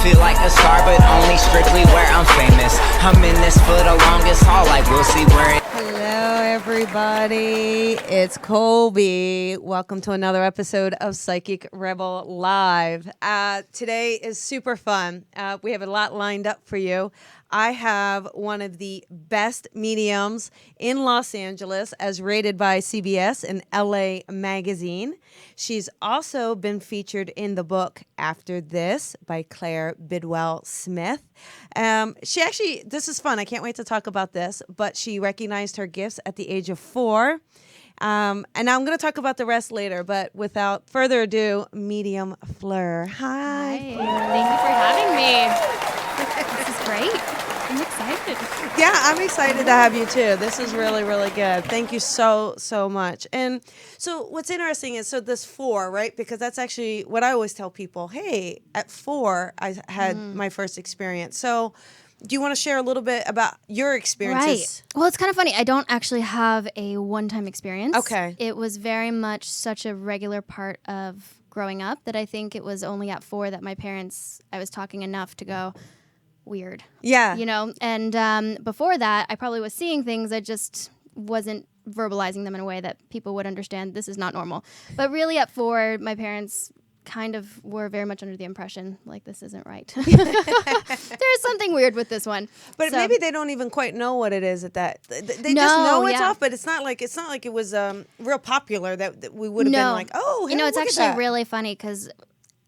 feel like a star, but only strictly where I'm famous. I'm in this for the longest haul, like we'll see where it. Hello, everybody. It's Colby. Welcome to another episode of Psychic Rebel Live. Today is super fun. We have a lot lined up for you. I have one of the best mediums in Los Angeles as rated by CBS and LA Magazine. She's also been featured in the book After This by Claire Bidwell Smith. This is fun. I can't wait to talk about this, but she recognized her gifts at the age of 4. And I'm going to talk about the rest later, but without further ado, medium Fleur. Hi. Thank you for having me. This is great. I'm excited. Yeah, I'm excited to have you too. This is really, really good. Thank you so much. And so what's interesting is, this 4, right? Because that's actually what I always tell people. Hey, at 4, I had my first experience. So do you want to share a little bit about your experiences? Right. Well, it's kind of funny. I don't actually have a one-time experience. Okay. It was very much such a regular part of growing up that I think it was only at 4 that my parents, I was talking enough to go, weird. Yeah. You know, and before that, I probably was seeing things. I just wasn't verbalizing them in a way that people would understand. This is not normal. But really at 4, my parents kind of were very much under the impression, like, this isn't right. There's something weird with this one. But so, maybe they don't even quite know what it is at that. They No, just know it's yeah. off, but it's not like it was real popular that we would have been like, oh, hey, you know, it's look at actually that. really funny because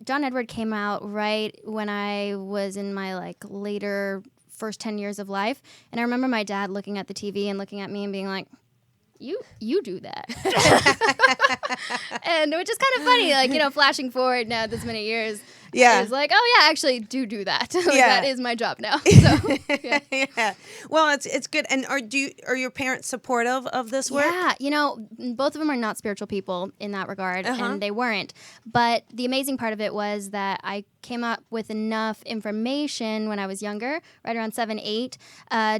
John Edward came out right when I was in my later first 10 years of life, and I remember my dad looking at the TV and looking at me and being like, you do that. And which is kind of funny, flashing forward now this many years. Yeah. It was like, oh yeah, actually do that. Yeah. That is my job now. So, yeah. Yeah. Well, it's good. And are your parents supportive of this work? Yeah, both of them are not spiritual people in that regard, and they weren't. But the amazing part of it was that I came up with enough information when I was younger, right around 7, 8,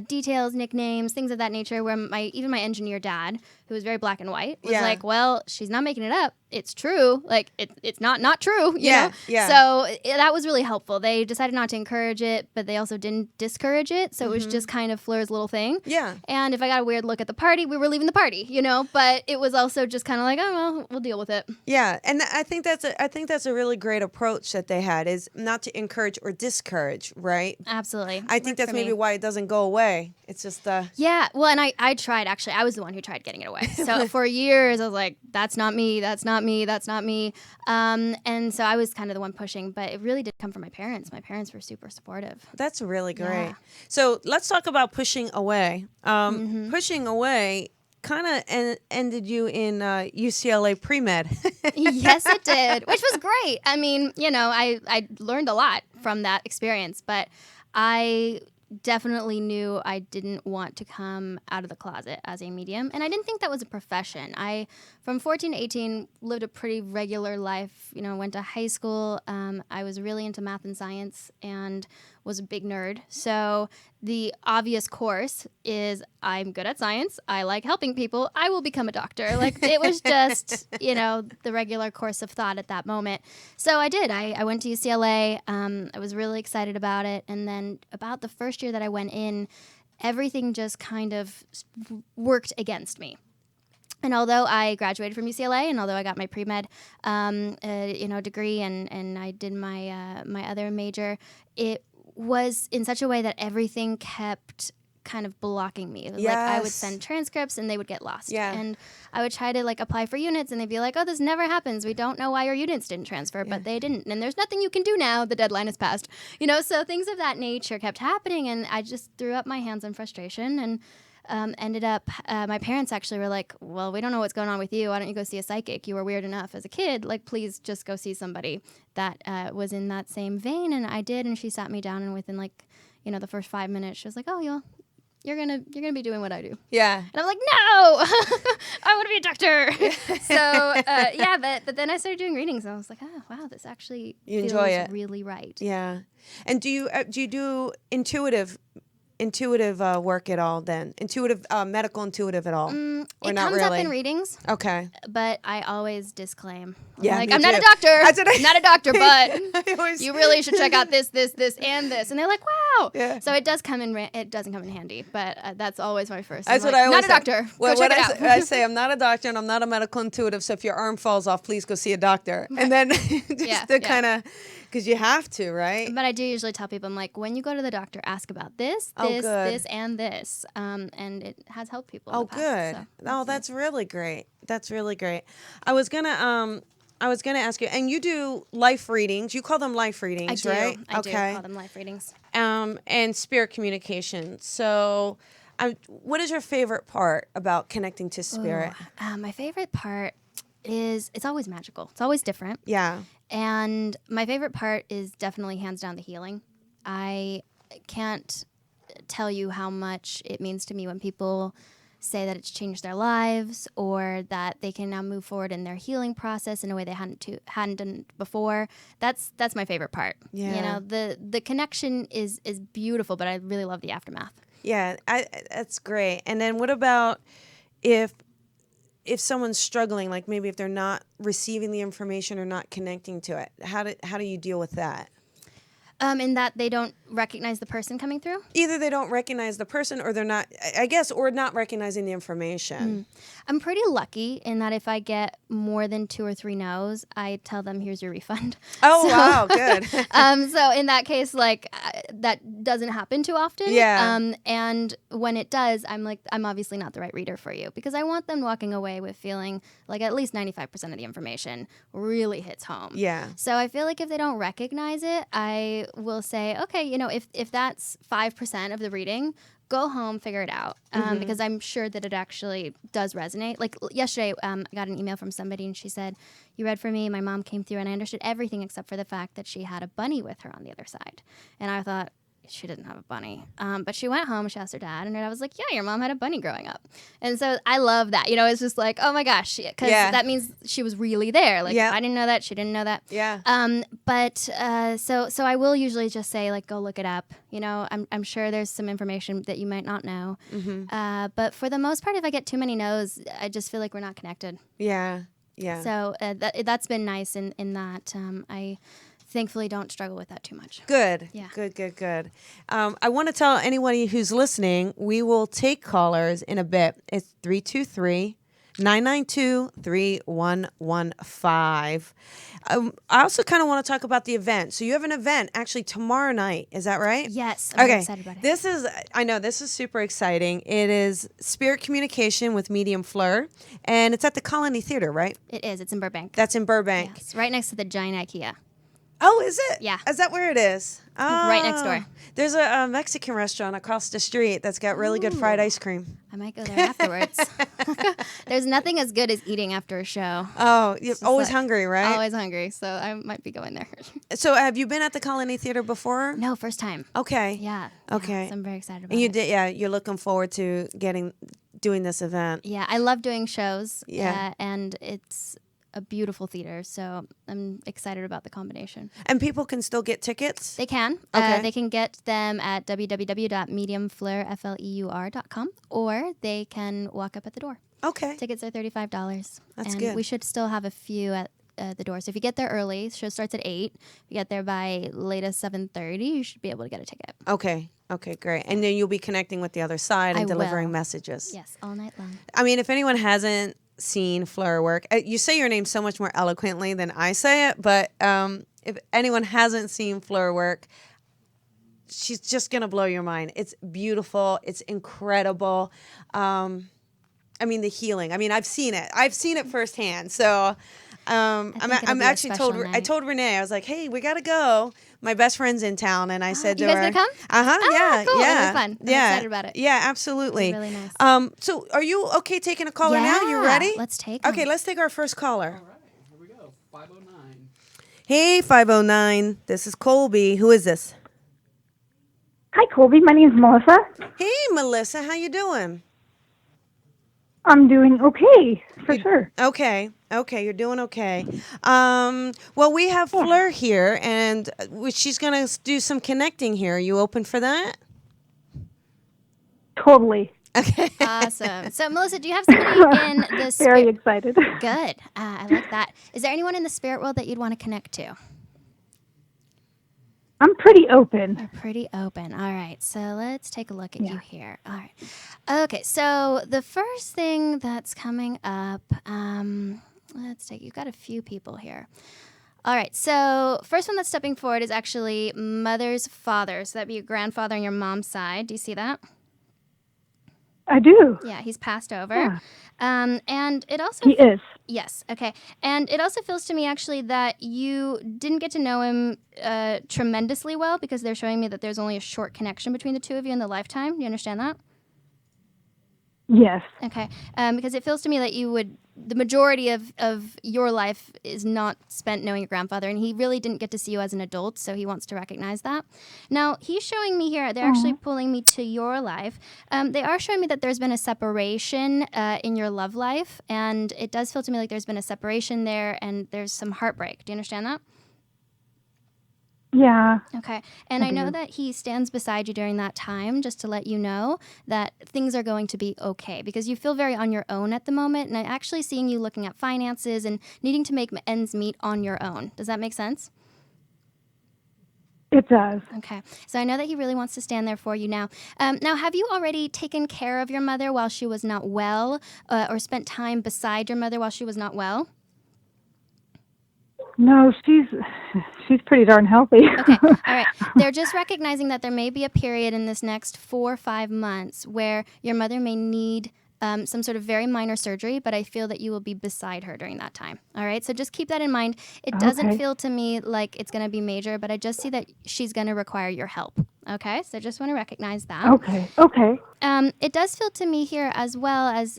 details, nicknames, things of that nature, where even my engineer dad, who was very black and white, was like, well, she's not making it up. It's true. Like, it's not true, you know? Yeah. So that was really helpful. They decided not to encourage it, but they also didn't discourage it. So it was just kind of Fleur's little thing. Yeah. And if I got a weird look at the party, we were leaving the party, But it was also just kind of like, oh, well, we'll deal with it. Yeah. And I think that's a really great approach that they had, is not to encourage or discourage, right? Absolutely. I think that's maybe why it doesn't go away. It's just Yeah. Well, and I tried, actually. I was the one who tried getting it away. So for years, I was like, that's not me. That's not me. That's not me. And so I was kind of the one pushing, but it really did come from my parents. My parents were super supportive. That's really great. Yeah. So let's talk about pushing away. Pushing away kind of ended you in UCLA pre-med. Yes, it did, which was great. I mean, I learned a lot from that experience, but I definitely knew I didn't want to come out of the closet as a medium, and I didn't think that was a profession. From 14 to 18, lived a pretty regular life, went to high school. I was really into math and science and was a big nerd. So the obvious course is, I'm good at science, I like helping people, I will become a doctor. It was just, the regular course of thought at that moment. So I did. I went to UCLA. I was really excited about it. And then about the first year that I went in, everything just kind of worked against me. And although I graduated from UCLA, and although I got my pre-med, degree, and I did my other major, it was in such a way that everything kept kind of blocking me. It was like I would send transcripts and they would get lost. Yeah. And I would try to apply for units and they'd be like, oh, this never happens. We don't know why your units didn't transfer, but they didn't. And there's nothing you can do now. The deadline is passed. So things of that nature kept happening, and I just threw up my hands in frustration and ended up, my parents actually were like, well, we don't know what's going on with you. Why don't you go see a psychic? You were weird enough as a kid. Please just go see somebody that was in that same vein. And I did, and she sat me down, and within the first 5 minutes, she was like, oh, you're gonna be doing what I do. Yeah. And I'm like, no, I want to be a doctor. So but then I started doing readings, and I was like, oh wow, this actually feels really right. Yeah. And do you do intuitive intuitive work at all then? Intuitive, medical intuitive at all? Or It not comes really? up in readings, Okay. but I always disclaim. Yeah, Like, me I'm not too. a doctor. That's what I'm not a doctor, but I always- you really should check out this, and this. And they're like, wow. Yeah. So it does come in. It doesn't come in handy, but that's always my first. That's I'm what like, I always not a say. doctor. Well, Go check it out. I say I'm not a doctor and I'm not a medical intuitive. So if your arm falls off, please go see a doctor. And then just to kind of, because you have to, right? But I do usually tell people, I'm like, when you go to the doctor, ask about this, good. this, and this. And it has helped people. in the past, Good. so That's really great. That's really great. I was gonna ask you, and you do life readings. You call them life readings, I do. right? I do call them life readings. And spirit communication. So, what is your favorite part about connecting to spirit? My favorite part is it's always magical. It's always different. Yeah. And my favorite part is definitely hands down the healing. I can't tell you how much it means to me when people say that it's changed their lives or that they can now move forward in their healing process in a way they hadn't done before. That's my favorite part. Yeah. You know, the connection is beautiful, but I really love the aftermath. Yeah, that's great. And then what about if someone's struggling, like maybe if they're not receiving the information or not connecting to it? How do you deal with that? In that they don't recognize the person coming through? Either they don't recognize the person or they're not, I guess, or not recognizing the information. I'm pretty lucky in that if I get more than 2 or 3 no's, I tell them, here's your refund. Oh, wow, good. So in that case, like, that doesn't happen too often. Yeah. And when it does, I'm like, I'm obviously not the right reader for you because I want them walking away with feeling like at least 95% of the information really hits home. Yeah. So I feel like if they don't recognize it, I will say, okay, you know, if that's 5% of the reading, go home, figure it out, because I'm sure that it actually does resonate. Like yesterday, I got an email from somebody and she said, you read for me, my mom came through and I understood everything except for the fact that she had a bunny with her on the other side. And I thought, she didn't have a bunny. But she went home, she asked her dad, and her dad was like, yeah, your mom had a bunny growing up. And so I love that. You know, it's just like, oh my gosh, because that means she was really there. Like, I didn't know that, she didn't know that. Yeah. So I will usually just say, like, go look it up. You know, I'm sure there's some information that you might not know. But for the most part, if I get too many no's, I just feel like we're not connected. Yeah. Yeah. So that's been nice in that I thankfully don't struggle with that too much. Good. Yeah. Good. I want to tell anybody who's listening, we will take callers in a bit. It's 323-992-3115. I also kind of want to talk about the event. So you have an event actually tomorrow night. Is that right? Yes. I'm very excited about it. I know this is super exciting. It is Spirit Communication with medium Fleur, and it's at the Colony Theater, right? It is. It's in Burbank. That's in Burbank. Yes, right next to the giant IKEA. Oh, is it? Yeah. Is that where it is? Oh. Right next door. There's a Mexican restaurant across the street that's got really good fried ice cream. I might go there afterwards. There's nothing as good as eating after a show. Oh, you're always like, hungry, right? Always hungry, so I might be going there. So have you been at the Colony Theater before? No, first time. Okay. Yeah. Okay. Yeah, so I'm very excited about And you it. did, you're looking forward to doing this event. Yeah, I love doing shows. Yeah. And it's a beautiful theater, so I'm excited about the combination. And people can still get tickets? They can. Okay. They can get them at www.mediumfleur.com, or they can walk up at the door. Okay. Tickets are $35. That's and good. we should still have a few at the door. So if you get there early, show starts at 8. If you get there by latest 7:30, you should be able to get a ticket. Okay, great. And then you'll be connecting with the other side and I delivering will. messages. Yes, all night long. I mean, if anyone hasn't seen Fleur work, you say your name so much more eloquently than I say it, but if anyone hasn't seen Fleur work, she's just going to blow your mind. It's beautiful. It's incredible. I mean, the healing. I mean, I've seen it I'm think it'll be a actually special I night. told Renee, I was like, hey, we got to go. My best friend's in town, and I said you to guys her, gonna come? Yeah, cool. yeah, It'll be fun. I'm yeah, excited about it. Yeah, absolutely. It'll be really nice. So are you okay taking a caller now? You Yeah, ready? let's take 'em. Okay, let's take our first caller. All right, here we go. 509. Hey, 509. This is Colby. Who is this? Hi, Colby. My name's Melissa. Hey, Melissa. How you doing? I'm doing okay, for sure. Okay, you're doing okay. Well, we have Fleur here, and she's going to do some connecting here. Are you open for that? Totally. Okay. Awesome. So, Melissa, do you have somebody in the Very spirit? excited. Good. I like that. Is there anyone in the spirit world that you'd want to connect to? I'm pretty open. We're pretty open. All right. So let's take a look at Yeah. you here. All right. Okay. So the first thing that's coming up, you've got a few people here. All right. So first one that's stepping forward is actually mother's father. So that'd be your grandfather on your mom's side. Do you see that? I do. Yeah, he's passed over. Yeah. And it also He is. Yes. Okay. And it also feels to me actually that you didn't get to know him tremendously well, because they're showing me that there's only a short connection between the two of you in the lifetime. Do you understand that? Yes. Okay. Because it feels to me that the majority of your life is not spent knowing your grandfather, and he really didn't get to see you as an adult, so he wants to recognize that. Now, he's showing me here, they're actually pulling me to your life. They are showing me that there's been a separation in your love life, and it does feel to me like there's been a separation there, and there's some heartbreak. Do you understand that? Yeah. Okay. And I know that he stands beside you during that time, just to let you know that things are going to be okay, because you feel very on your own at the moment. And I'm actually seeing you looking at finances and needing to make ends meet on your own. Does that make sense? It does. Okay. So I know that he really wants to stand there for you now. Now, have you already taken care of your mother while she was not well, or spent time beside your mother while she was not well? No, she's pretty darn healthy. Okay, all right. They're just recognizing that there may be a period in this next 4 or 5 months where your mother may need some sort of very minor surgery, but I feel that you will be beside her during that time. All right, so just keep that in mind. It doesn't feel to me like it's going to be major, but I just see that she's going to require your help. Okay, so just want to recognize that. Okay. It does feel to me here as well as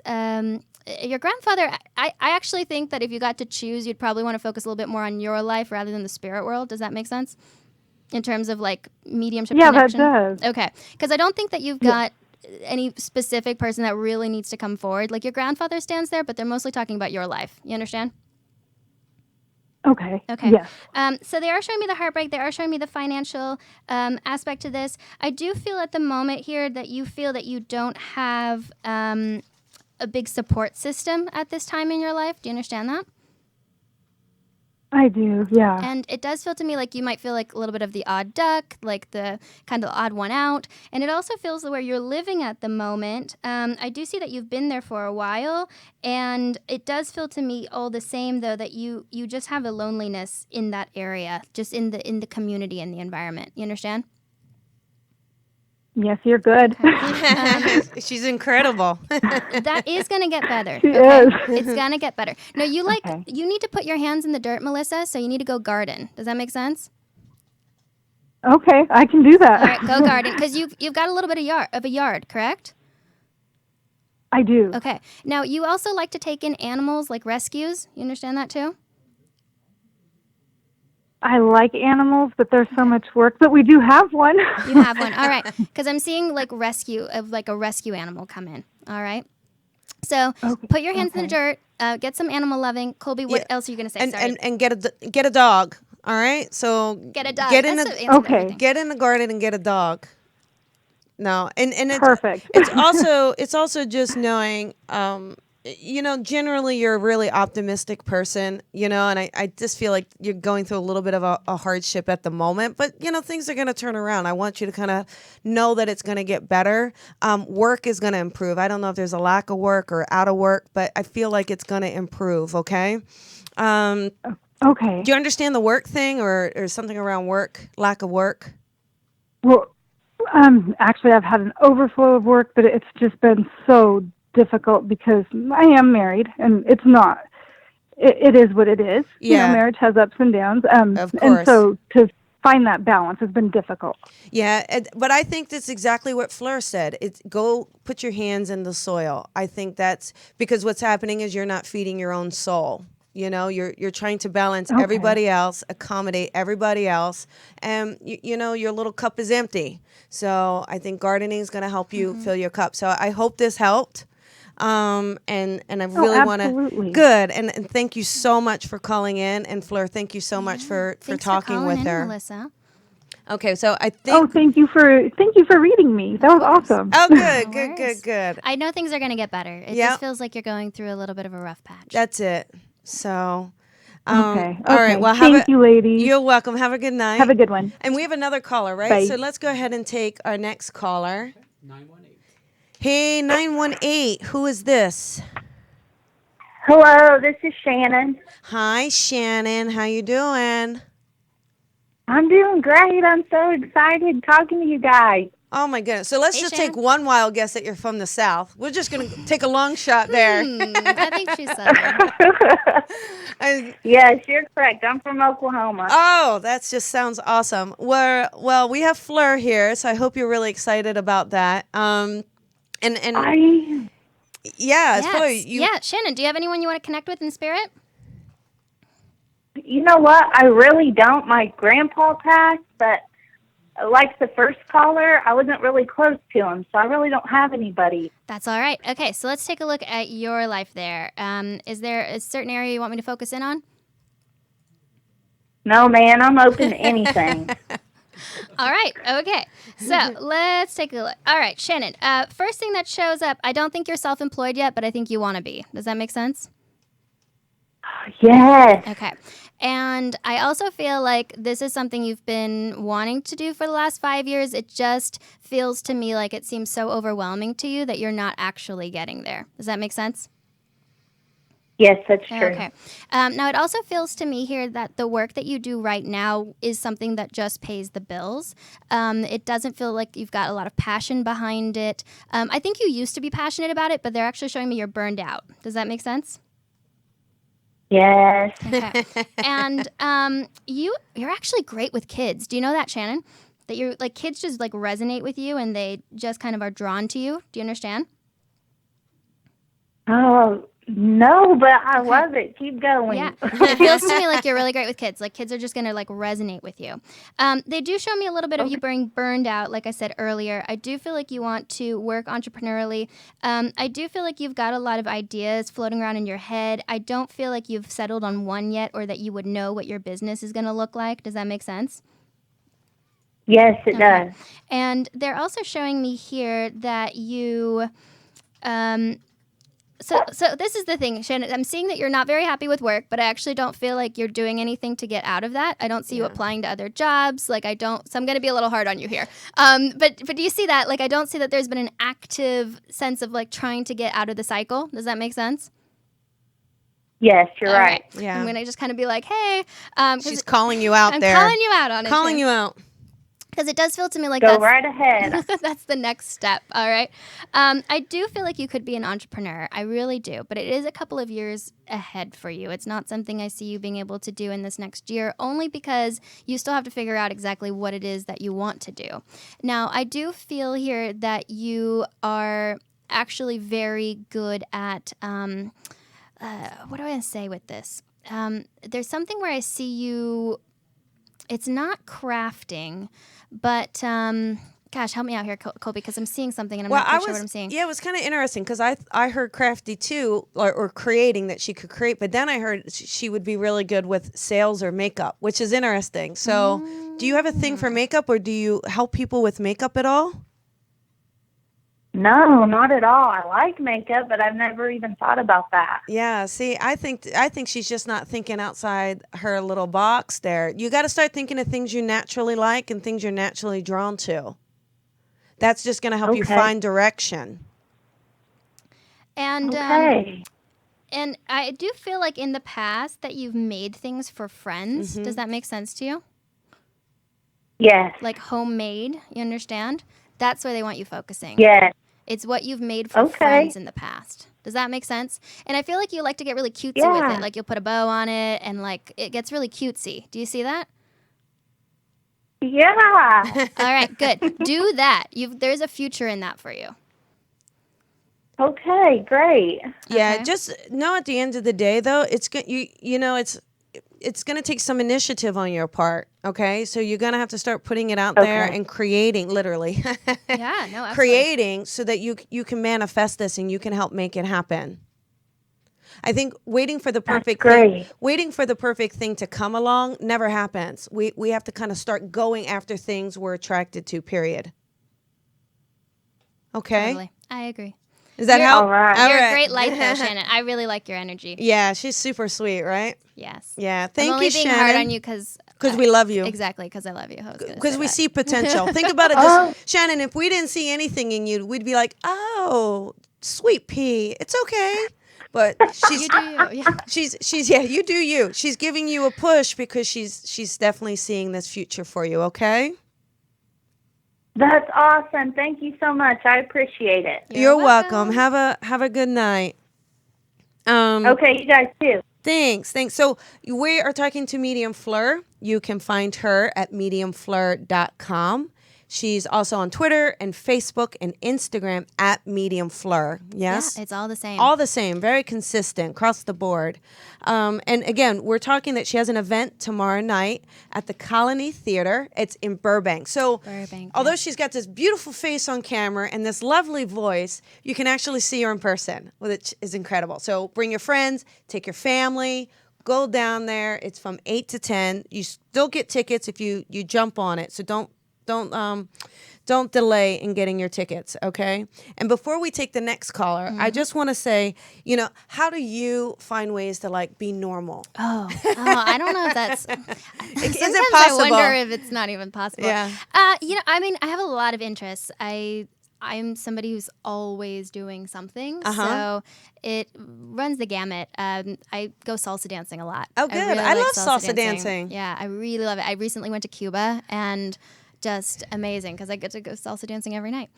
your grandfather. I actually think that if you got to choose, you'd probably want to focus a little bit more on your life rather than the spirit world. Does that make sense? In terms of like mediumship connection? Yeah, that does. Okay, because I don't think that you've got any specific person that really needs to come forward. Like your grandfather stands there, but they're mostly talking about your life. You understand? Okay. Okay. Yes. So they are showing me the heartbreak. They are showing me the financial aspect to this. I do feel at the moment here that you feel that you don't have a big support system at this time in your life. Do you understand that? I do. Yeah. And it does feel to me like you might feel like a little bit of the odd duck, like the kind of odd one out. And it also feels where you're living at the moment. I do see that you've been there for a while. And it does feel to me all the same, though, that you just have a loneliness in that area, just in the community and the environment. You understand? Yes, you're good. She's incredible. That is going to get better. She Okay? is. It's going to get better. No, you Okay. you need to put your hands in the dirt, Melissa, so you need to go garden. Does that make sense? Okay, I can do that. All right, go garden, because you've got a little bit of a yard, correct? I do. Okay. Now, you also like to take in animals, like rescues. You understand that too? I like animals, but there's so much work. But we do have one. You have one. All right. Because I'm seeing like a rescue animal come in. All right. So put your hands in the dirt. Get some animal loving. Colby, what else are you going to say? And get a dog. All right. So Get a dog. Get in That's the the answer to Okay. everything. get in the garden and get a dog. No, and it's Perfect. it's also just knowing, generally you're a really optimistic person, and I just feel like you're going through a little bit of a hardship at the moment, but things are going to turn around. I want you to kind of know that it's going to get better. Work is going to improve. I don't know if there's a lack of work or out of work, but I feel like it's going to improve. Okay. Okay. Do you understand the work thing or something around work, lack of work? Well, actually, I've had an overflow of work, but it's just been so difficult because I am married, and it's not. It is what it is. Yeah. Marriage has ups and downs. Of course. And so to find that balance has been difficult. Yeah, but I think that's exactly what Fleur said. It's go put your hands in the soil. I think that's because what's happening is you're not feeding your own soul. You're trying to balance everybody else, accommodate everybody else, and your little cup is empty. So I think gardening is going to help you fill your cup. So I hope this helped. And I really want to. Absolutely. Good, and thank you so much for calling in, and Fleur, thank you so much for Thanks talking for with calling in, her. Melissa. Okay, so I Oh, think. thank you for reading me. That was awesome. Oh, good, No worries. good. I know things are going to get better. It Yep. just feels like you're going through a little bit of a rough patch. That's it. So, Okay. all right. Well, Thank you, ladies. You're welcome. Have a good night. Have a good one. And we have another caller, right? Bye. So let's go ahead and take our next caller. 918. Hey, 918. Who is this? Hello, this is Shannon. Hi, Shannon. How you doing? I'm doing great. I'm so excited talking to you guys. Oh my goodness. So let's Hey, just Shannon. take one wild guess that you're from the South. We're just going to take a long shot there. I think she's Southern. Yes, you're correct. I'm from Oklahoma. Oh, that just sounds awesome. Well, we have Fleur here, so I hope you're really excited about that. And I yeah, Yes. Fleur, Yeah, Shannon, do you have anyone you want to connect with in spirit? You know what? I really don't. My grandpa passed, but like the first caller, I wasn't really close to him, so I really don't have anybody. That's all right. Okay, so let's take a look at your life there. Is there a certain area you want me to focus in on? No, man, I'm open to anything. All right. Okay. So let's take a look. All right, Shannon. First thing that shows up, I don't think you're self-employed yet, but I think you want to be. Does that make sense? Yes. Okay. And I also feel like this is something you've been wanting to do for the last 5 years. It just feels to me like it seems so overwhelming to you that you're not actually getting there. Does that make sense? Yes, that's true. Okay. Now, it also feels to me here that the work that you do right now is something that just pays the bills. It doesn't feel like you've got a lot of passion behind it. I think you used to be passionate about it, but they're actually showing me you're burned out. Does that make sense? Yes. Okay. And you're actually great with kids. Do you know that, Shannon? That you're like kids just like resonate with you and they just kind of are drawn to you. Do you understand? Oh, no, but I love it. Keep going. Yeah, it feels to me like you're really great with kids. Like kids are just gonna like resonate with you. They do show me a little bit of you being burned out, like I said earlier. I do feel like you want to work entrepreneurially. I do feel like you've got a lot of ideas floating around in your head. I don't feel like you've settled on one yet, or that you would know what your business is gonna look like. Does that make sense? Yes, it does. And they're also showing me here that you. So this is the thing, Shannon. I'm seeing that you're not very happy with work, but I actually don't feel like you're doing anything to get out of that. I don't see you applying to other jobs. Like I don't. So I'm going to be a little hard on you here. But do you see that? Like I don't see that there's been an active sense of like trying to get out of the cycle. Does that make sense? Yes, you're right. Yeah. I'm going to just kind of be like, hey. She's calling you out I'm there. calling you out on it. Calling you out. Because it does feel to me like Go that's right ahead. that's the next step. All right. I do feel like you could be an entrepreneur. I really do. But it is a couple of years ahead for you. It's not something I see you being able to do in this next year, only because you still have to figure out exactly what it is that you want to do. Now, I do feel here that you are actually very good at, what do I want to say with this? There's something where I see you, it's not crafting, but gosh, help me out here, Colby, because I'm seeing something and I'm not quite sure what I'm seeing. Yeah, it was kind of interesting because I heard crafty too, or creating, that she could create, but then I heard she would be really good with sales or makeup, which is interesting. So do you have a thing for makeup, or do you help people with makeup at all? No, not at all. I like makeup, but I've never even thought about that. Yeah, see, I think she's just not thinking outside her little box there. You got to start thinking of things you naturally like and things you're naturally drawn to. That's just going to help you find direction. And Okay. and I do feel like in the past that you've made things for friends. Does that make sense to you? Yes. Like homemade, you understand? That's where they want you focusing. Yes. It's what you've made for friends in the past. Does that make sense? And I feel like you like to get really cutesy with it. Like you'll put a bow on it and like it gets really cutesy. Do you see that? Yeah. All right, good. Do that. There's a future in that for you. Okay, great. Yeah, Okay. just know at the end of the day though, it's it's going to take some initiative on your part, okay? So you're going to have to start putting it out there and creating, literally. Yeah, no, absolutely. Creating so that you can manifest this and you can help make it happen. I think waiting for the perfect great. waiting for the perfect thing to come along never happens. We have to kind of start going after things we're attracted to, period. Okay? Totally. I agree. Is that You're- how? All right. You're right. a great light though, Shannon. I really like your energy. Yeah, she's super sweet, right? Yes. Yeah. I'm Thank only you, being Shannon. hard on you because we love you. Exactly, because I love you. Because we see potential. Think about it, Shannon. If we didn't see anything in you, we'd be like, "Oh, sweet pea, it's okay." But she's You do you. Yeah. she's yeah, you do you. She's giving you a push because she's definitely seeing this future for you. Okay. That's awesome. Thank you so much. I appreciate it. You're welcome. Have a good night. Okay, you guys too. Thanks. So we are talking to Medium Fleur. You can find her at mediumfleur.com. She's also on Twitter and Facebook and Instagram at Medium Fleur. Yes? Yeah, it's all the same. All the same. Very consistent across the board. And again, we're talking that she has an event tomorrow night at the Colony Theater. It's in Burbank. So Burbank, although yeah. she's got this beautiful face on camera and this lovely voice, you can actually see her in person, which is incredible. So bring your friends, take your family, go down there. It's from 8 to 10. You still get tickets if you jump on it. So don't delay in getting your tickets, okay? And before we take the next caller, I just want to say, how do you find ways to like be normal? Oh, I don't know if that's. Is Sometimes it possible? I wonder if it's not even possible. Yeah. I mean, I have a lot of interests. I'm somebody who's always doing something, so it runs the gamut. I go salsa dancing a lot. Oh, good. really I like love salsa dancing. Yeah, I really love it. I recently went to Cuba and just amazing because I get to go salsa dancing every night.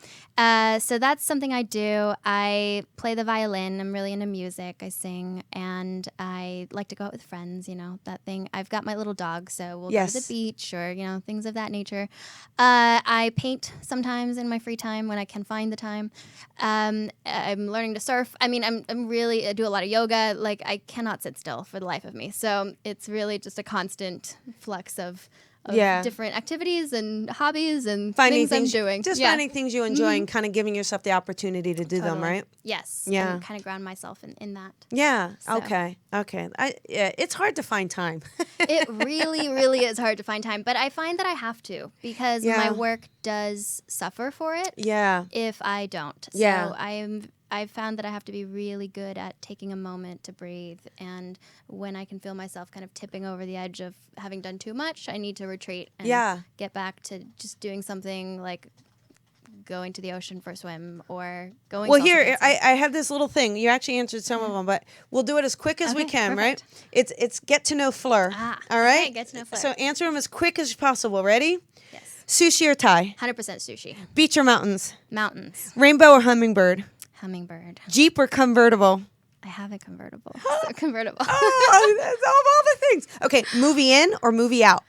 So that's something I do. I play the violin. I'm really into music. I sing, and I like to go out with friends. That thing. I've got my little dog, so we'll go to the beach or things of that nature. I paint sometimes in my free time when I can find the time. I'm learning to surf. I mean, I do a lot of yoga. Like I cannot sit still for the life of me. So it's really just a constant flux of different activities and hobbies and Finding things I'm doing. Finding things you enjoy and kind of giving yourself the opportunity to do them, right? Yes. Yeah. And kind of ground myself in that. Yeah. So. Okay. It's hard to find time. It really, really is hard to find time, but I find that I have to because my work does suffer for it. Yeah. If I don't. Yeah. So I've found that I have to be really good at taking a moment to breathe. And when I can feel myself kind of tipping over the edge of having done too much, I need to retreat and get back to just doing something like going to the ocean for a swim or going. Well, here, I have this little thing. You actually answered some of them, but we'll do it as quick as we can, perfect. right? It's get to know Fleur. All right? okay, get to know Fleur. So answer them as quick as possible. Ready? Yes. Sushi or Thai? 100% sushi. Beach or mountains? Mountains. Rainbow or hummingbird? Hummingbird. Jeep or convertible? I have a convertible. So convertible. Oh, that's all the things. Okay, movie in or movie out?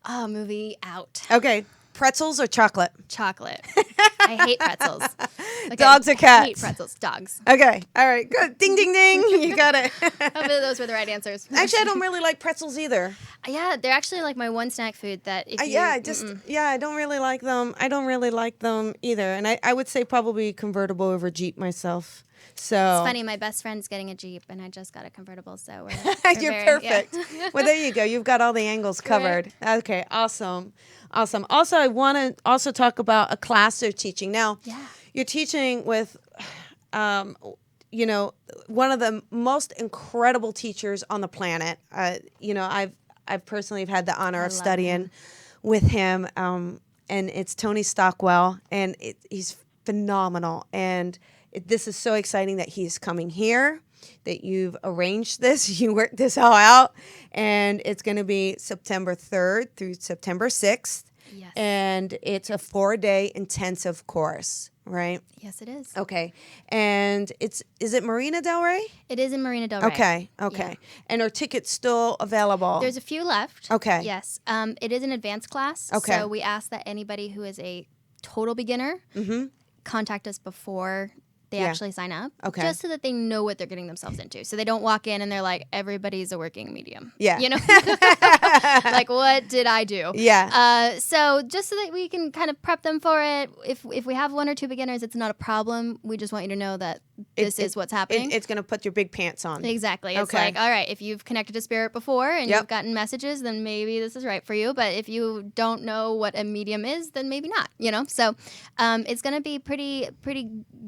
Oh, movie out. Okay, pretzels or chocolate? Chocolate. I hate pretzels. Like, Dogs I or cats? hate pretzels. Dogs. Okay, all right, good. Ding, ding, ding. You got it. Hopefully those were the right answers. Actually, I don't really like pretzels either. Yeah, they're actually like my one snack food that if you... I don't really like them. I don't really like them either. And I would say probably convertible over Jeep myself. So It's funny, my best friend's getting a Jeep, and I just got a convertible, so we're You're very- perfect. Well, there you go. You've got all the angles covered. Okay, awesome. Also, I want to also talk about a class they're teaching. Now, you're teaching with, one of the most incredible teachers on the planet. I've personally had the honor of studying with him, and it's Tony Stockwell, and he's phenomenal. And this is so exciting that he's coming here, that you've arranged this, you worked this all out, and it's going to be September 3rd through September 6th. Yes. And it's a 4-day intensive course, right? Yes, it is. Okay. And is it Marina Del Rey? It is in Marina Del Rey. Okay. Yeah. And are tickets still available? There's a few left. Okay. Yes. It is an advanced class. Okay. So we ask that anybody who is a total beginner contact us before they actually sign up. Okay. Just so that they know what they're getting themselves into. So they don't walk in and they're like, everybody's a working medium. Yeah. Like, what did I do? Yeah. So just so that we can kind of prep them for it. If we have one or two beginners, it's not a problem. We just want you to know that this is what's happening. It's going to put your big pants on. Exactly. It's Okay. like, all right, if you've connected to spirit before and Yep. you've gotten messages, then maybe this is right for you. But if you don't know what a medium is, then maybe not, So it's going to be pretty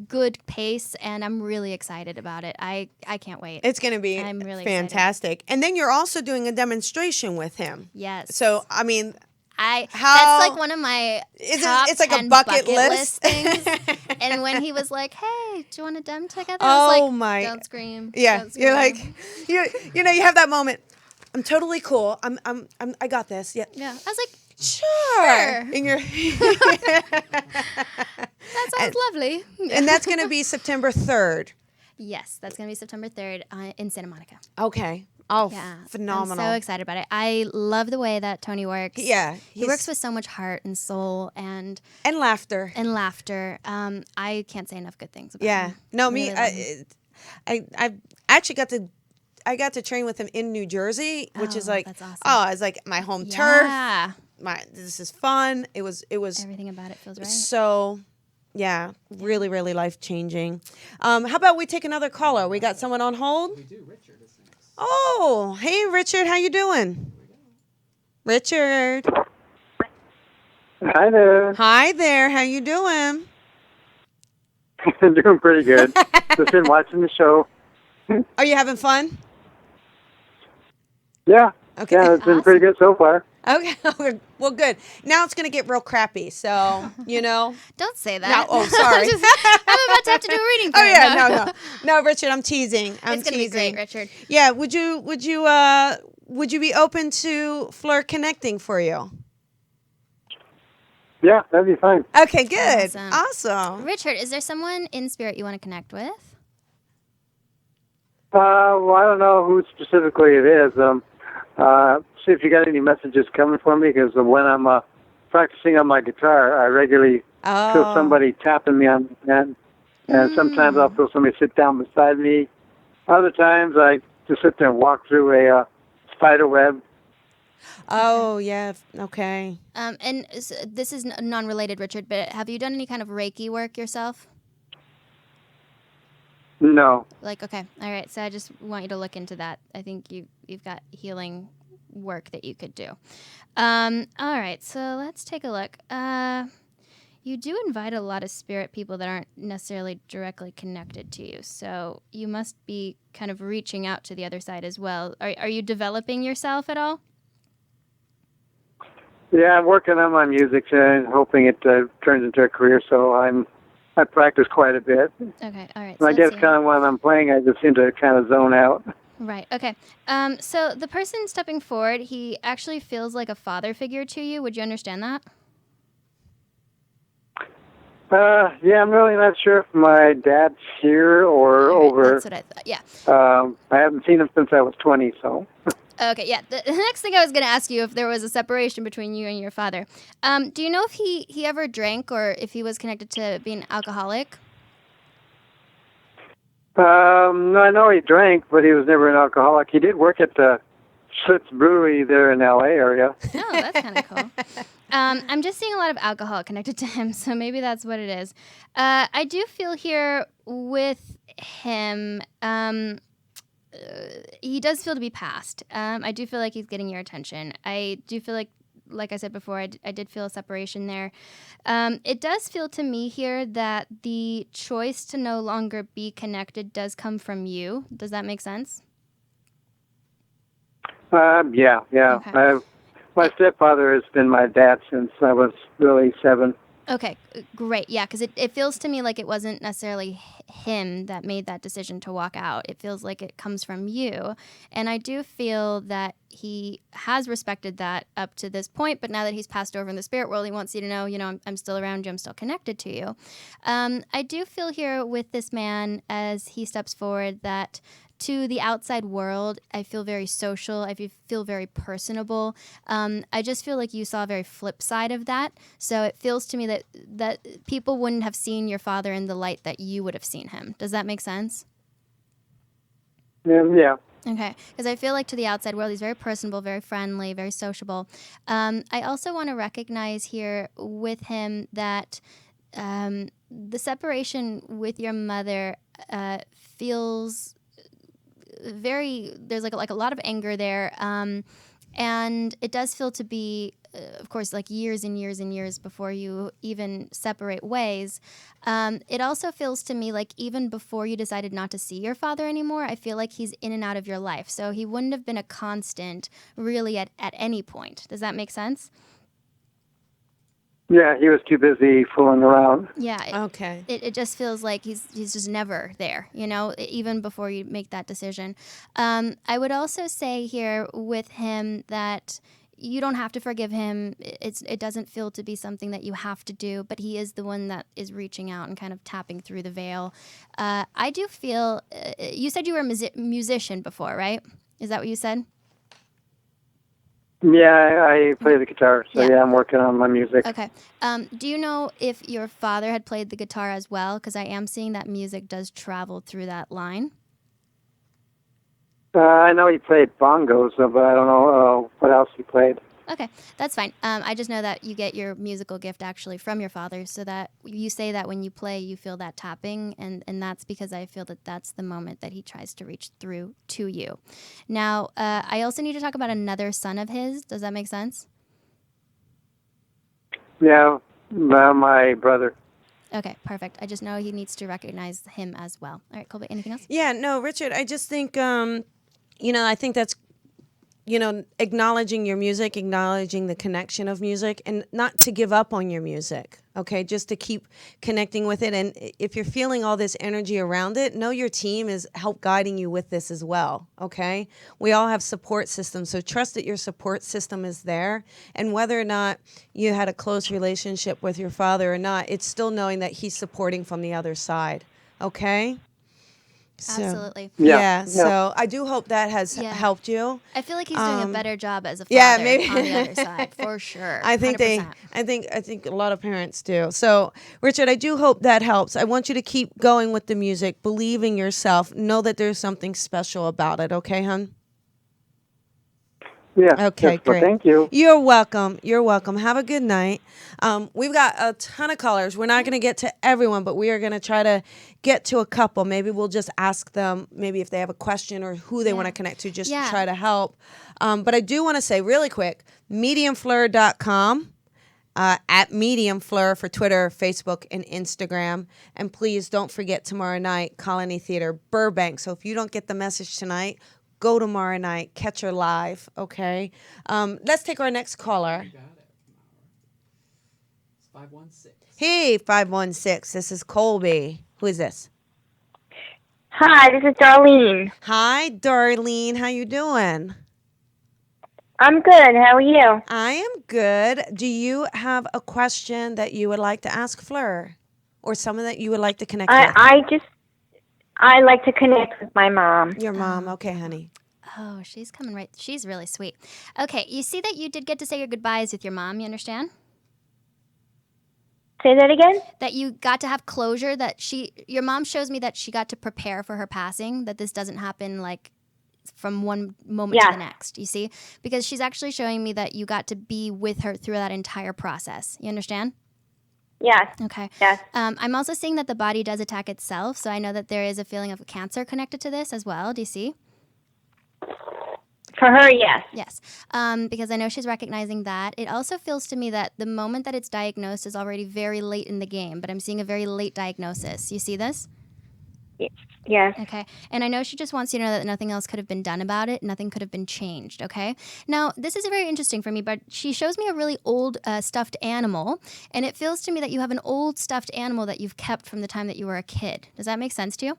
good pace, and I'm really excited about it. I can't wait. It's going to be I'm really fantastic. And then you're also doing a demonstration with him. Yes. So, I mean, that's how- like one of my top it's like a 10 bucket list? things. And when he was like, "Hey, do you want to dem together?" Oh, I was like, my- "Don't scream." Yeah, don't you're like, scream." you have that moment. I'm totally cool. I got this. Yeah. Yeah. I was like, Sure. And you're "That sounds lovely." and that's going to be September 3rd. Yes, that's gonna be September 3rd in Santa Monica. Okay. Oh, Yeah, phenomenal. I'm so excited about it. I love the way that Tony works. Yeah, he works with so much heart and soul and laughter. laughter. I can't say enough good things about Yeah. him. No, Really me. love him. I actually got to train with him in New Jersey, which is like, that's awesome. it's like my home turf. Yeah, This is fun. It was everything about it feels right. so, yeah, really, really life changing. How about we take another caller? We got someone on hold. We do. Richard is next. Oh, hey, Richard, how you doing? Richard. Hi there. Hi there. How you doing? Doing pretty good. Just been watching the show. Are you having fun? Yeah. Okay. Yeah, it's been pretty good so far. Okay. Well, good. Now it's going to get real crappy. So, Don't say that. No, oh, sorry. I'm about to have to do a reading for Oh him. yeah, no, Richard, I'm teasing. It's gonna be great, Richard. Yeah, would you be open to Fleur connecting for you? Yeah, that'd be fine. Okay, good, awesome. Richard, is there someone in spirit you want to connect with? Well, I don't know who specifically it is. See if you got any messages coming for me, because when I'm practicing on my guitar, I regularly feel somebody tapping me on the head. And sometimes I'll feel somebody sit down beside me. Other times I just sit there and walk through a spider web. Oh yeah, okay. And this is non-related, Richard, but have you done any kind of Reiki work yourself? No. Okay, all right. So I just want you to look into that. I think you've got healing work that you could do. All right, so let's take a look. You do invite a lot of spirit people that aren't necessarily directly connected to you, so you must be kind of reaching out to the other side as well. Are you developing yourself at all? Yeah, I'm working on my music and hoping it turns into a career. So I practice quite a bit. Okay, all right. I guess kind of when I'm playing, I just seem to kind of zone out. Right, okay. So the person stepping forward, he actually feels like a father figure to you. Would you understand that? Yeah, I'm really not sure if my dad's here or over. That's what I thought, yeah. I haven't seen him since I was 20, so. Okay, yeah. The next thing I was going to ask you if there was a separation between you and your father. Do you know if he ever drank or if he was connected to being alcoholic? No, I know he drank, but he was never an alcoholic. He did work at the Schlitz Brewery there in the L.A. area. Oh, that's kind of cool. I'm just seeing a lot of alcohol connected to him, so maybe that's what it is. I do feel here with him, he does feel to be past. I do feel like he's getting your attention. I do feel like I said before, I did feel a separation there. It does feel to me here that the choice to no longer be connected does come from you. Does that make sense? Yeah. Okay. My stepfather has been my dad since I was really 7. Okay, great. Yeah, because it feels to me like it wasn't necessarily him that made that decision to walk out. It feels like it comes from you. And I do feel that he has respected that up to this point, but now that he's passed over in the spirit world, he wants you to know, I'm still around you, I'm still connected to you. I do feel here with this man as he steps forward that to the outside world, I feel very social. I feel very personable. I just feel like you saw a very flip side of that. So it feels to me that people wouldn't have seen your father in the light that you would have seen him. Does that make sense? Yeah. Okay, because I feel like to the outside world, he's very personable, very friendly, very sociable. I also want to recognize here with him that the separation with your mother, feels there's like a lot of anger there. And it does feel to be, of course, like years and years and years before you even separate ways. It also feels to me like even before you decided not to see your father anymore, I feel like he's in and out of your life. So he wouldn't have been a constant really at any point. Does that make sense? Yeah, he was too busy fooling around. Yeah. Okay. It just feels like he's just never there, even before you make that decision. I would also say here with him that you don't have to forgive him. It doesn't feel to be something that you have to do, but he is the one that is reaching out and kind of tapping through the veil. I do feel, you said you were a musician before, right? Is that what you said? Yeah, I play the guitar, so yeah, I'm working on my music. Okay. Do you know if your father had played the guitar as well? Because I am seeing that music does travel through that line. I know he played bongos, but I don't know what else he played. Okay, that's fine. I just know that you get your musical gift actually from your father, so that you say that when you play, you feel that tapping, and that's because I feel that that's the moment that he tries to reach through to you. Now, I also need to talk about another son of his. Does that make sense? Yeah, my brother. Okay, perfect. I just know he needs to recognize him as well. All right, Colby, anything else? Yeah, no, Richard, I just think, I think that's, acknowledging your music, acknowledging the connection of music, and not to give up on your music, okay? Just to keep connecting with it. And if you're feeling all this energy around it, know your team is help guiding you with this as well, okay? We all have support systems, so trust that your support system is there. And whether or not you had a close relationship with your father or not, it's still knowing that he's supporting from the other side, okay? So, Absolutely. Yeah, so I do hope that has helped you. I feel like he's doing a better job as a father on the other side, for sure. I think 100%. I think a lot of parents do. So, Richard, I do hope that helps. I want you to keep going with the music, believe in yourself, know that there's something special about it, okay, hon? Yeah. Okay, yes, well, great. thank you. You're welcome. You're welcome. Have a good night. We've got a ton of callers. We're not going to get to everyone, but we are going to try to get to a couple. Maybe we'll just ask them maybe if they have a question or who they want to connect to, just to try to help. But I do want to say really quick, mediumfleur.com. At Medium Fleur for Twitter, Facebook, and Instagram. And please don't forget tomorrow night, Colony Theater, Burbank. So if you don't get the message tonight, go tomorrow night, catch her live, okay? Let's take our next caller. You got it. It's 516. Hey, 516. This is Colby. Who is this? Hi, this is Darlene. Hi, Darlene. How you doing? I'm good. How are you? I am good. Do you have a question that you would like to ask Fleur? Or someone that you would like to connect with? I like to connect with my mom. Your mom. Okay, honey. Oh, she's coming right. She's really sweet. Okay, you see that you did get to say your goodbyes with your mom, you understand? Say that again? That you got to have closure, that your mom shows me that she got to prepare for her passing, that this doesn't happen like from one moment to the next, you see? Because she's actually showing me that you got to be with her through that entire process. You understand? Yes. Okay. Yes. I'm also seeing that the body does attack itself, so I know that there is a feeling of cancer connected to this as well. Do you see? For her, yes. Yes, because I know she's recognizing that. It also feels to me that the moment that it's diagnosed is already very late in the game, but I'm seeing a very late diagnosis. You see this? Yes. Okay. And I know she just wants you to know that nothing else could have been done about it. Nothing could have been changed. Okay. Now, this is very interesting for me, but she shows me a really old stuffed animal. And it feels to me that you have an old stuffed animal that you've kept from the time that you were a kid. Does that make sense to you?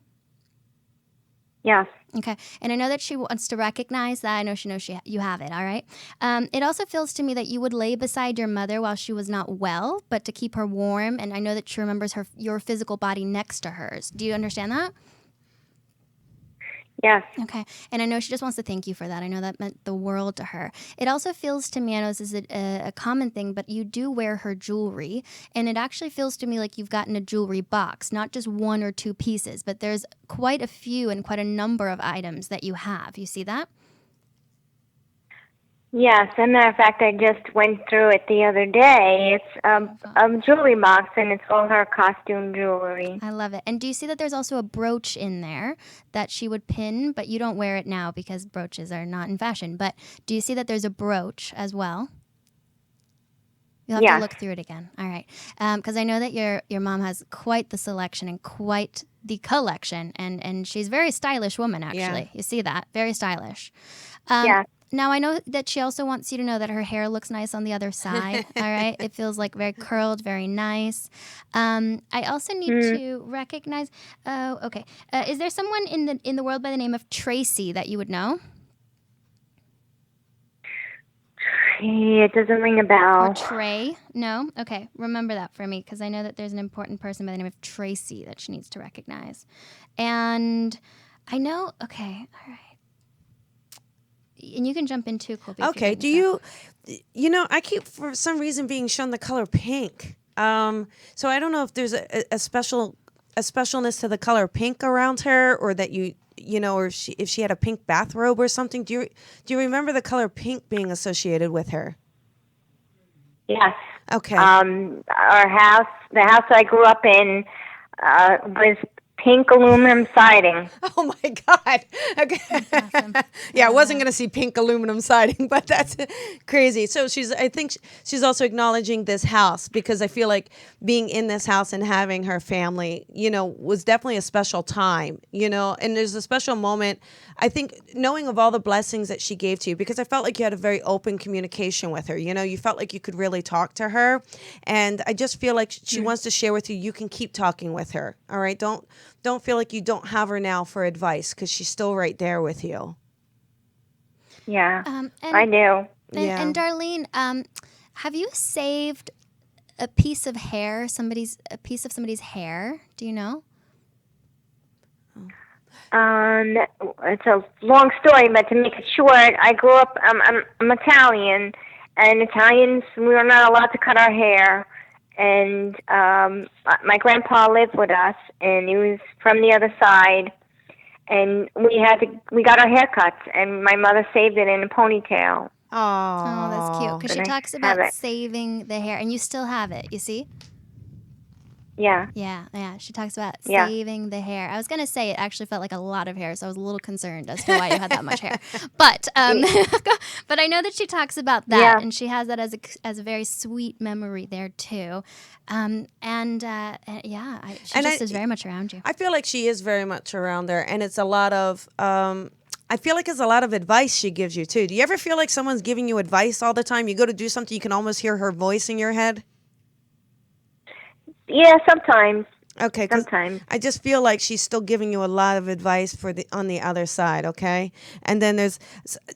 Yes. Okay. And I know that she wants to recognize that. I know she knows you have it. All right. It also feels to me that you would lay beside your mother while she was not well, but to keep her warm. And I know that she remembers your physical body next to hers. Do you understand that? Yes. Okay. And I know she just wants to thank you for that. I know that meant the world to her. It also feels to me, I know this is a common thing, but you do wear her jewelry. And it actually feels to me like you've gotten a jewelry box, not just one or two pieces, but there's quite a few and quite a number of items that you have. You see that? Yes, as a matter of fact, I just went through it the other day. It's a jewelry box, and it's all her costume jewelry. I love it. And do you see that there's also a brooch in there that she would pin, but you don't wear it now because brooches are not in fashion. But do you see that there's a brooch as well? You'll have to look through it again. All right. Because I know that your mom has quite the selection and quite the collection. And she's a very stylish woman, actually. Yeah. You see that? Very stylish. Yeah. Now, I know that she also wants you to know that her hair looks nice on the other side, all right? It feels like very curled, very nice. I also need to recognize, okay. Is there someone in the world by the name of Tracy that you would know? It doesn't ring a bell. Or Trey? No? Okay, remember that for me, because I know that there's an important person by the name of Tracy that she needs to recognize. And I know, okay, all right. And you can jump in too, Colby. Okay. Do you know, I keep for some reason being shown the color pink. So I don't know if there's a specialness to the color pink around her, or that you know, or if she had a pink bathrobe or something. Do you remember the color pink being associated with her? Yes. Okay. Our house, the house I grew up in, was pink aluminum siding. Oh my God. Okay. That's awesome. Yeah, I wasn't going to see pink aluminum siding, but that's crazy. So I think she's also acknowledging this house, because I feel like being in this house and having her family, you know, was definitely a special time, you know, and there's a special moment, I think, knowing of all the blessings that she gave to you, because I felt like you had a very open communication with her. You know, you felt like you could really talk to her. And I just feel like she wants to share with you, you can keep talking with her. All right. Don't feel like you don't have her now for advice, because she's still right there with you. Yeah, I do. And Darlene, have you saved a piece of hair, a piece of somebody's hair? Do you know? It's a long story, but to make it short, I grew up. I'm Italian, and Italians, we were not allowed to cut our hair. And my grandpa lived with us, and he was from the other side. And we got our haircuts, and my mother saved it in a ponytail. Oh, that's cute. Because she talks about saving the hair, and you still have it. You see? Yeah. Yeah. She talks about saving the hair. I was gonna say it actually felt like a lot of hair, so I was a little concerned as to why you had that much hair. But but I know that she talks about that, and she has that as a very sweet memory there too. She is very much around you. I feel like she is very much around there, and it's a lot of. I feel like it's a lot of advice she gives you too. Do you ever feel like someone's giving you advice all the time? You go to do something, you can almost hear her voice in your head. Yeah, sometimes. Okay, sometimes. I just feel like she's still giving you a lot of advice on the other side, okay? And then there's,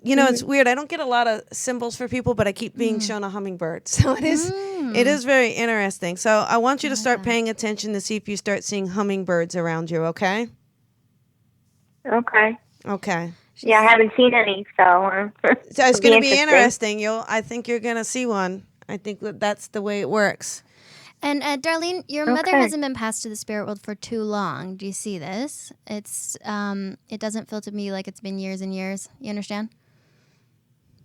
you know, it's weird. I don't get a lot of symbols for people, but I keep being shown a hummingbird. So it is very interesting. So I want you to start paying attention to see if you start seeing hummingbirds around you, okay? Okay. Okay. Yeah, I haven't seen any, so it's going to be interesting. I think you're going to see one. I think that's the way it works. And Darlene, your mother hasn't been passed to the spirit world for too long. Do you see this? It doesn't feel to me like it's been years and years. You understand?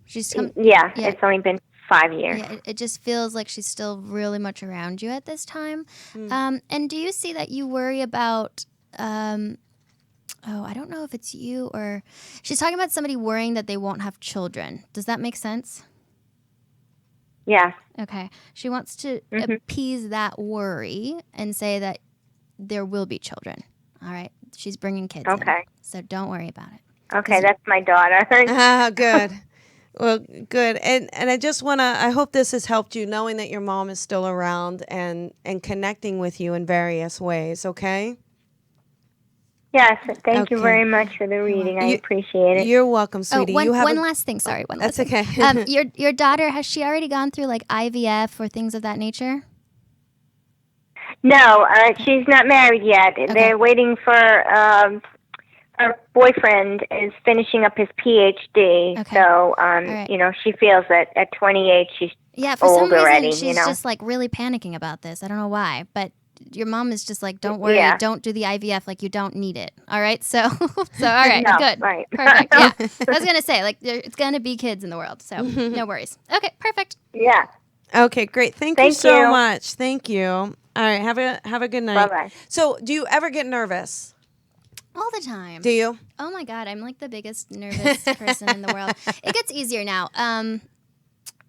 It's only been 5 years. Yeah, it just feels like she's still really much around you at this time. And do you see that you worry about? I don't know if it's you or she's talking about somebody worrying that they won't have children. Does that make sense? Yeah. Okay. She wants to appease that worry and say that there will be children. All right. She's bringing kids in. So don't worry about it. Okay, that's my daughter. Good. Well, good. And I just want to, I hope this has helped you, knowing that your mom is still around and connecting with you in various ways, okay? Yes, thank you very much for the reading. I appreciate it. You're welcome, sweetie. One last thing. Sorry, one last thing. That's okay. Your daughter, has she already gone through like IVF or things of that nature? No, she's not married yet. Okay. They're waiting for her boyfriend is finishing up his PhD. Okay. So, you know, she feels that at 28 she's for old some reason already. She's just like really panicking about this. I don't know why, but your mom is just like, don't worry, Yeah. don't do the IVF, like you don't need it. All right, so all right, No, good, right. perfect. Yeah, I was gonna say like it's gonna be kids in the world, so no worries. Okay, perfect. Yeah. Okay, great. Thank you Thank so you. much. Thank you. All right, have a good night. Bye-bye. So, do you ever get nervous? All the time. Do you? Oh my God, I'm like the biggest nervous person in the world. It gets easier now.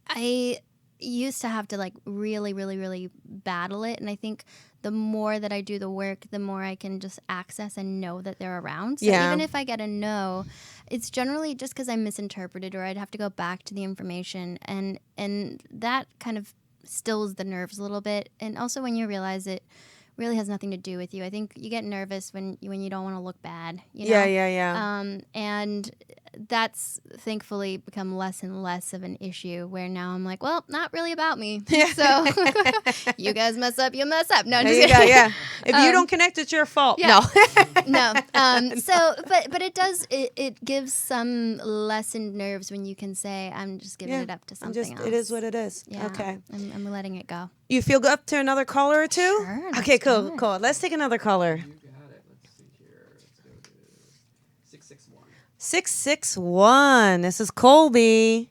I used to have to like really, really, really battle it, and I think the more that I do the work, the more I can just access and know that they're around. So even if I get a no, it's generally just because I misinterpreted, or I'd have to go back to the information, and that kind of stills the nerves a little bit. And also when you realize it really has nothing to do with you. I think you get nervous when you don't want to look bad. You know? Yeah. And that's thankfully become less and less of an issue. Where now I'm like, well, not really about me. So you guys mess up, you mess up. No, I'm There just you go. kidding. Yeah. If you don't connect, it's your fault. Yeah. No. No. So, but it does. It gives some lessened nerves when you can say, I'm just giving it up to something else. It is what it is. Yeah. Okay. I'm letting it go. You feel up to another caller or two? Sure, Okay, let's cool, do it. cool. Let's take another caller. You got it. Let's see here. Let's go to 661. 661. This is Colby.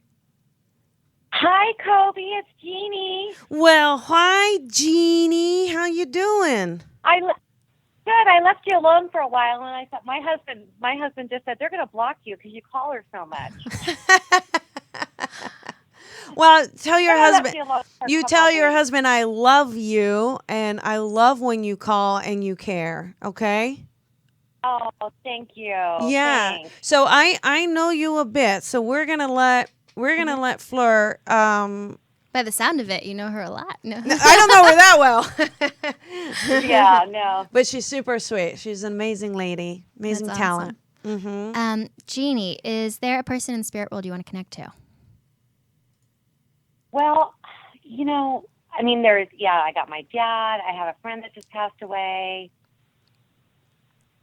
Hi, Colby. It's Jeannie. Well, hi, Jeannie. How you doing? Good. I left you alone for a while, and I thought my husband just said they're going to block you because you call her so much. Well, tell your I left husband. you alone for a You couple tell of your weeks. husband I love you, and I love when you call and you care. Okay? Oh, thank you. Yeah. Thanks. So I know you a bit. So we're gonna let Fleur. By the sound of it, you know her a lot. No. I don't know her that well. Yeah, no. But she's super sweet. She's an amazing lady, amazing That's talent. Mm-hmm. Jeannie, is there a person in the spirit world you want to connect to? Well, I got my dad. I have a friend that just passed away.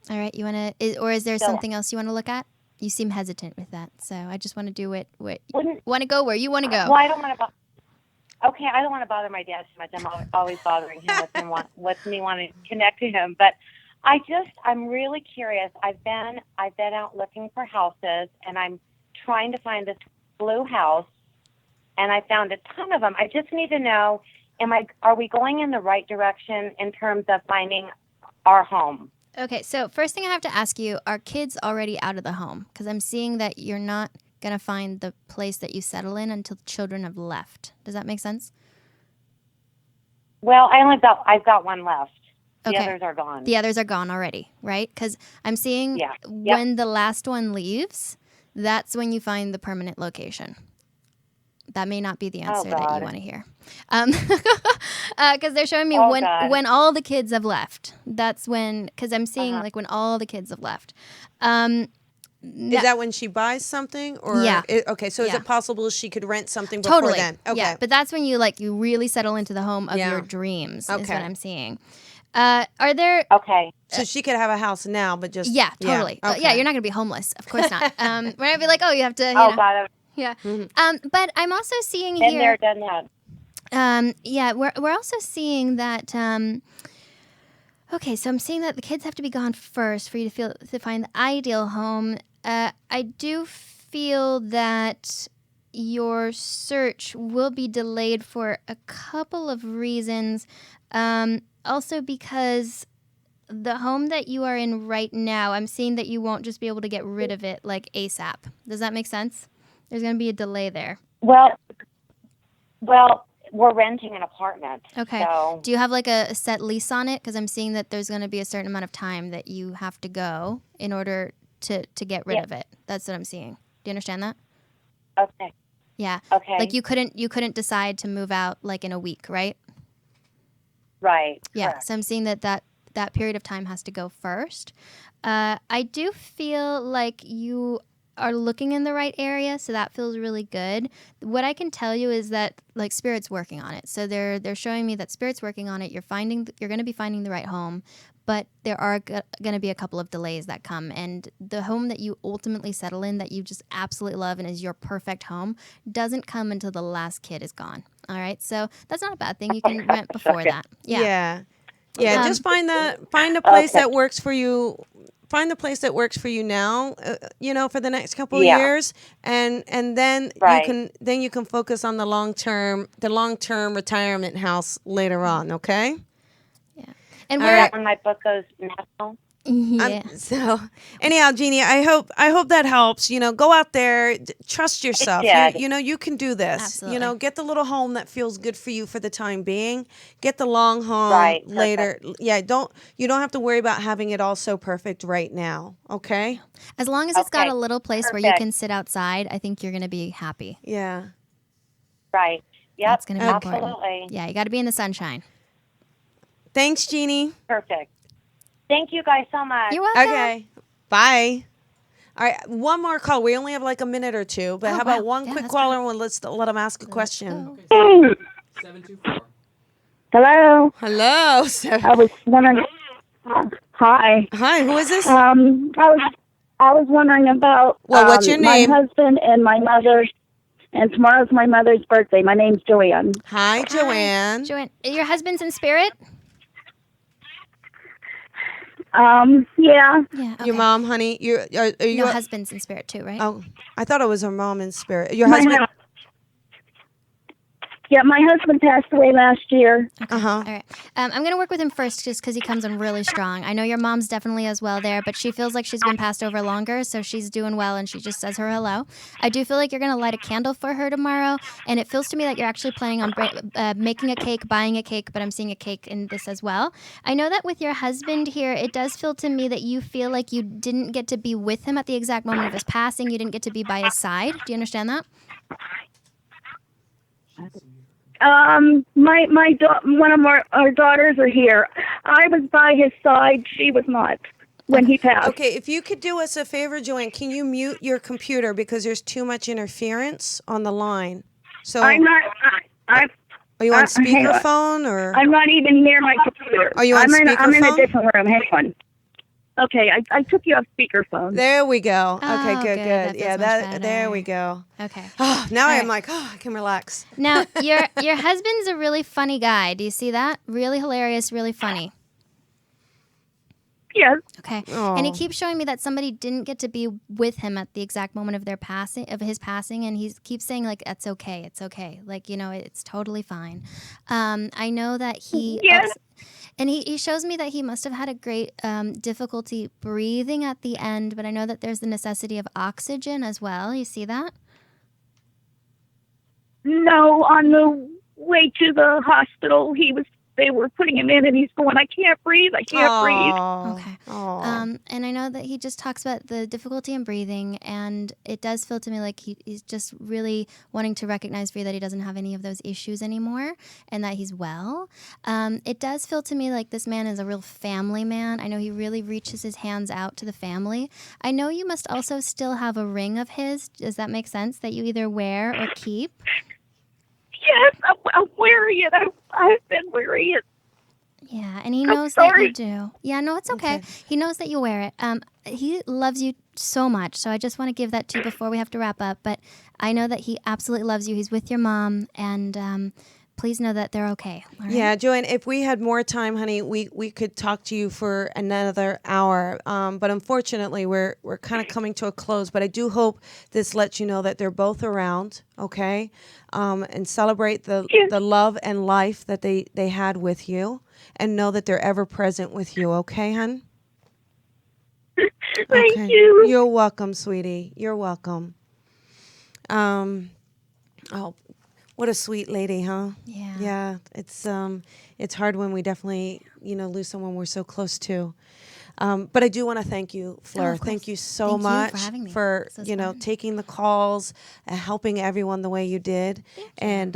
All right, you want to, or is there So- something else you want to look at? You seem hesitant with that, so I just want to do what Wouldn't- want to go where you want to go. Well, I don't want to. I don't want to bother my dad too much. I'm always bothering him with me wanting to connect to him. But I'm really curious. I've been out looking for houses, and I'm trying to find this blue house. And I found a ton of them. I just need to know, are we going in the right direction in terms of finding our home? Okay, so first thing I have to ask you, are kids already out of the home? Because I'm seeing that you're not going to find the place that you settle in until children have left. Does that make sense? Well, I've got one left. The Okay. others are gone. The others are gone already, right? Because I'm seeing Yeah. when the last one leaves, that's when you find the permanent location. That may not be the answer that you God. want to hear. Because they're showing me Oh, God. when all the kids have left. That's when, because I'm seeing like when all the kids have left. Is that when she buys something, or Yeah. Okay, so is Yeah. it possible she could rent something before Totally. then? Okay. Yeah, but that's when you really settle into the home of Yeah. your dreams. Is Okay. what I'm seeing. Are there? Okay. So she could have a house now, but just Yeah, totally. Okay. Yeah, you're not gonna be homeless. Of course not. We're gonna be like, oh, you have to. You Oh, know. God. Yeah. But I'm also seeing Been here. there, done that. Yeah, we're also seeing that. Okay, so I'm seeing that the kids have to be gone first for you to find the ideal home. I do feel that your search will be delayed for a couple of reasons. Also because the home that you are in right now, I'm seeing that you won't just be able to get rid of it like ASAP. Does that make sense? There's going to be a delay there. Well, we're renting an apartment. Okay. So, Do you have like a set lease on it? Because I'm seeing that there's going to be a certain amount of time that you have to go in order to get rid of it. That's what I'm seeing. Do you understand that? okay. Yeah. Okay. Like you couldn't decide to move out like in a week, right? Right. Yeah. Correct. So I'm seeing that period of time has to go first. I do feel like you are looking in the right area, so that feels really good. What I can tell you is that like Spirit's working on it. So they're showing me that Spirit's working on it. You're going to be finding the right home, but there are going to be a couple of delays that come, and the home that you ultimately settle in that you just absolutely love and is your perfect home doesn't come until the last kid is gone. All right? So that's not a bad thing. You can rent before that. Yeah. Yeah. Yeah, just find a place that works for you. Find the place that works for you now, for the next couple of years, and then you can focus on the long term retirement house later on. Okay. Yeah, and when my book goes national. Yeah. So anyhow, Jeannie, I hope that helps. Go out there, trust yourself. You can do this. Absolutely. Get the little home that feels good for you for the time being. Get the long home later. Yeah, you don't have to worry about having it all so perfect right now. Okay. As long as it's got a little place where you can sit outside, I think you're going to be happy. Yeah. Right. Yep. That's going to be important. Absolutely. Yeah, you got to be in the sunshine. Thanks, Jeannie. Perfect. Thank you guys so much. You're welcome. Okay. Bye. All right, one more call. We only have like a minute or two, but how about one quick caller and let's let them ask a question. 724. Hello. Hello. I was wondering. Hi. Hi. Who is this? I was wondering about what's your name? My husband and my mother. And tomorrow's my mother's birthday. My name's Joanne. Hi, Joanne. Joanne, your husband's in spirit? Yeah. Yeah. Okay. Your mom, honey. Your husband's in spirit too, right? Oh, I thought it was her mom in spirit. Your husband. Yeah, my husband passed away last year. Okay. All right. I'm going to work with him first just because he comes in really strong. I know your mom's definitely as well there, but she feels like she's been passed over longer, so she's doing well, and she just says her hello. I do feel like you're going to light a candle for her tomorrow, and it feels to me like you're actually planning on making a cake, buying a cake, but I'm seeing a cake in this as well. I know that with your husband here, it does feel to me that you feel like you didn't get to be with him at the exact moment of his passing. You didn't get to be by his side. Do you understand that? One of our daughters are here. I was by his side. She was not when he passed. Okay, if you could do us a favor, Joanne, can you mute your computer because there's too much interference on the line? So I'm not. Are you on speakerphone or? I'm not even near my computer. Are you on speakerphone? I'm in a different room. Hang on. Okay, I took you off speakerphone. There we go. Oh, Okay, good. That Yeah, there we go. Okay. Oh, now I'm like, I can relax. Now, your husband's a really funny guy. Do you see that? Really hilarious, really funny. Yes. Okay. And he keeps showing me that somebody didn't get to be with him at the exact moment of his passing, and he keeps saying like, "It's okay, it's okay." Like, it's totally fine. I know that he. Yes. And he shows me that he must have had a great difficulty breathing at the end, but I know that there's the necessity of oxygen as well. You see that? No, on the way to the hospital, they were putting him in, and he's going, I can't breathe. Okay. And I know that he just talks about the difficulty in breathing, and it does feel to me like he's just really wanting to recognize for you that he doesn't have any of those issues anymore and that he's well. It does feel to me like this man is a real family man. I know he really reaches his hands out to the family. I know you must also still have a ring of his. Does that make sense? That you either wear or keep? Yes, I'm wearing it. I've been wearing it. Yeah, and he knows that you do. Yeah, no, it's okay. He knows that you wear it. He loves you so much, so I just want to give that to you before we have to wrap up. But I know that he absolutely loves you. He's with your mom, and please know that they're okay. All right? Yeah, Joanne, if we had more time, honey, we could talk to you for another hour. But unfortunately, we're kind of coming to a close. But I do hope this lets you know that they're both around, okay? And celebrate the love and life that they had with you, and know that they're ever present with you, okay, hon? Thank you. You're welcome, sweetie. You're welcome. Oh, what a sweet lady, huh? Yeah. Yeah, it's hard when we definitely, lose someone we're so close to. But I do want to thank you, Fleur. Thank you so much for having me. for Fun. taking the calls, helping everyone the way you did. And,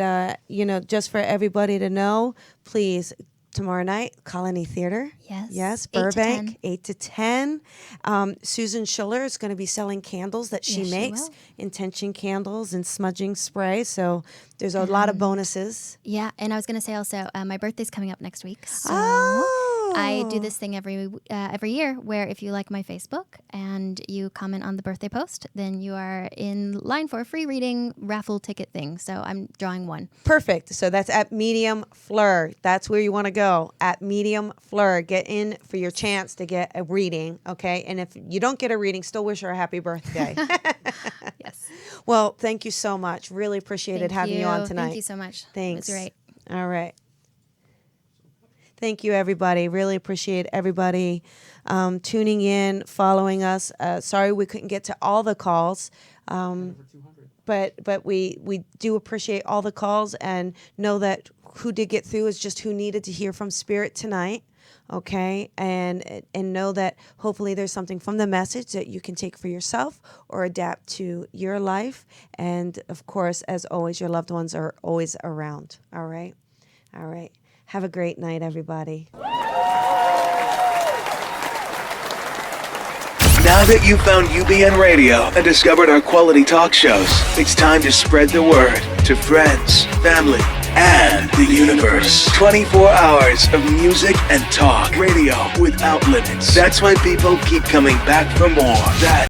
just for everybody to know, please, tomorrow night, Colony Theater. Yes, Burbank, 8 to 10. Susan Schiller is going to be selling candles that she makes, intention candles and smudging spray. So there's a lot of bonuses. Yeah, and I was going to say also, my birthday's coming up next week. So I do this thing every year where if you like my Facebook and you comment on the birthday post, then you are in line for a free reading raffle ticket thing. So I'm drawing one. Perfect. So that's at Medium Fleur. That's where you want to go, at Medium Fleur. Get in for your chance to get a reading, okay? And if you don't get a reading, still wish her a happy birthday. Yes. Well, thank you so much. Really appreciated having you on tonight. Thank you so much. Thanks. It was great. All right. Thank you, everybody. Really appreciate everybody tuning in, following us. Sorry we couldn't get to all the calls, but we do appreciate all the calls and know that who did get through is just who needed to hear from Spirit tonight. Okay, and know that hopefully there's something from the message that you can take for yourself or adapt to your life. And of course, as always, your loved ones are always around. All right. Have a great night, everybody. Now that you've found UBN Radio and discovered our quality talk shows, it's time to spread the word to friends, family, and the universe. 24 hours of music and talk. Radio without limits. That's why people keep coming back for more. That